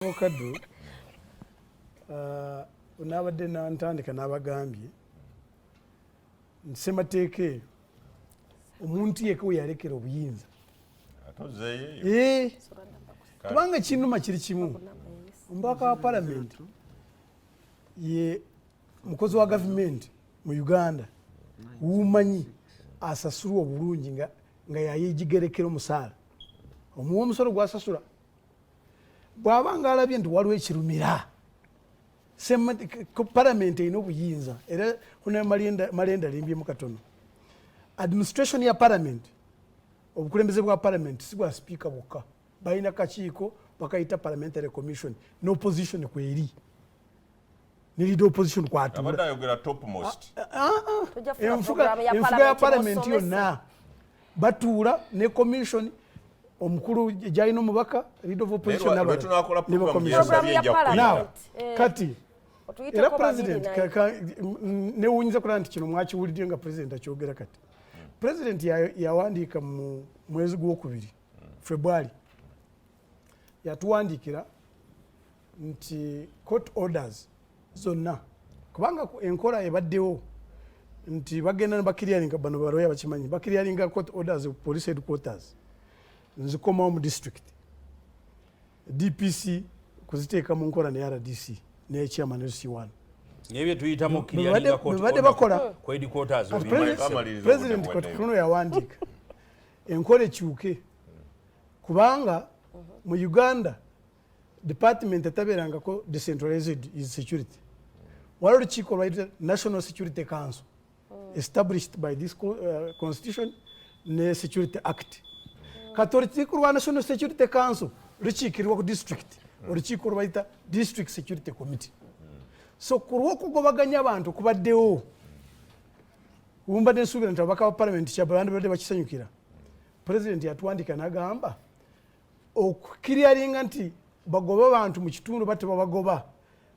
Avocado unabadde nantandika n'abagambye nsemateeka eyo omuntu yekka we yalekera obuyinza kubanga kinuma kiri kimu omubaka wa palamenti ye mukozi wa gavumenti mu Uganda wumanyi asasulwa obulungi nga yayegigerekera omusaala omuwa omusolo gwasasula bw'abanga alabye nti waliwo ekirumira palamenti erina obuyinza era kuna malenda alimbyemu katono administration ya palamenti obukulembeze bwa palamenti si bwa sipiika bwokka balina kakiiko bakayita parliamentary commission n'opposition kweri nilida opposition kwatula enfuga ya palamenti yonna batuula ne commission omukulu gyalina omubaka leader of opposition kati era president newuunyiza kulaba nti kino mwakiwulidde nga president akyogera kati president yawandiika mu mwezi gwokubiri February yatuwandiikira nti court orders zonna kubanga enkola ebaddewo nti bagenda nebakiryalinga bano baloya bakimanyi bakiryalinga court orders police headquarters nzikomawo mu district DPC kuziteeka mu nkola ne RDC ne chairman LC1 ebyo tuyitamu kiryalinga court bakola ku headquarters president kotukuno yawandiika enkola ekyuke kubanga mu Uganda department etabeerangako decentralized is security waliwo olukiiko lwayita National Security Council established by this constitution ne Security Act kati olukiiko lwa National Security Council lukiikirirwa ku district olukiiko lwayita District Security Committee so ku lw'okugobaganya abantu kubaddewo bumbadde nsuubira nti ababaka ba palamenti kyabandi badde bakisanyukira president yatuwandika n'agamba okukiryalinga nti bagoba abantu mu kitundu bate babagoba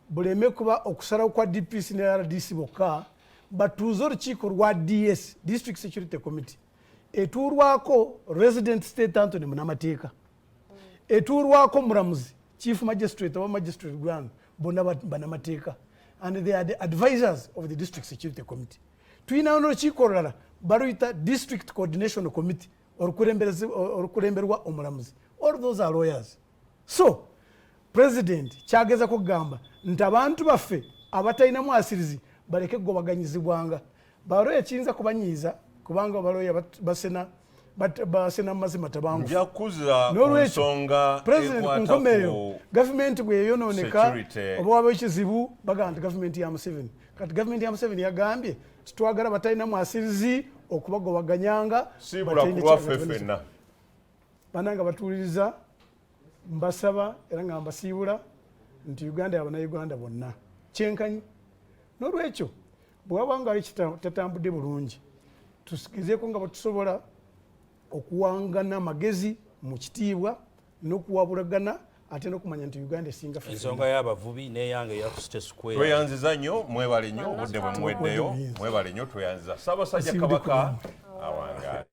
buleme kuba okusalawo kwa DPC ne RDC bokka batuuze olukiiko lwa DS District Security Committee etuulwako resident state Anthony munamateeka etuulwako mulamuzi chief magistrate oba magistrate grand bonna banamateeka and they are the advisors of the District Security Committee tuyinawo n'olukiiko olulala baluyita District Coordination Committee olukulemberwa omulamuzi all those are lawyers so president kyagezako kugamba nti abantu baffe abatalinamu asirizi baleke gobaganyizibwanga baloya kiyinza kubanyiiza kubanga baloya basena mazima tabangu njakuza nsonga president kunkomeyo government bwe yonooneka oba wabawo ekizibu bagamba nti government ya Museveni kati government ya Museveni yagambye titwagala batalinamu asirizi okubagobaganyanga sibula kulwaffe ffenna bananga batuuliriza mbasaba era nga mbasiibula nti Uganda y'abannayuganda bonna kyenkanyi n'olwekyo bwe wabanga tatambudde bulungi tusigezeeko nga batusobola okuwangana amagezi mu kitiibwa n'okuwabulagana ate n'okumanya nti Uganda esinga ensonga y'abavubi n'eyange ya State Square tweyanziza nnyo mwebale nnyo obudde bwe muweddeyo mwebale nnyo tweyanziza Ssaabasajja Kabaka awangaale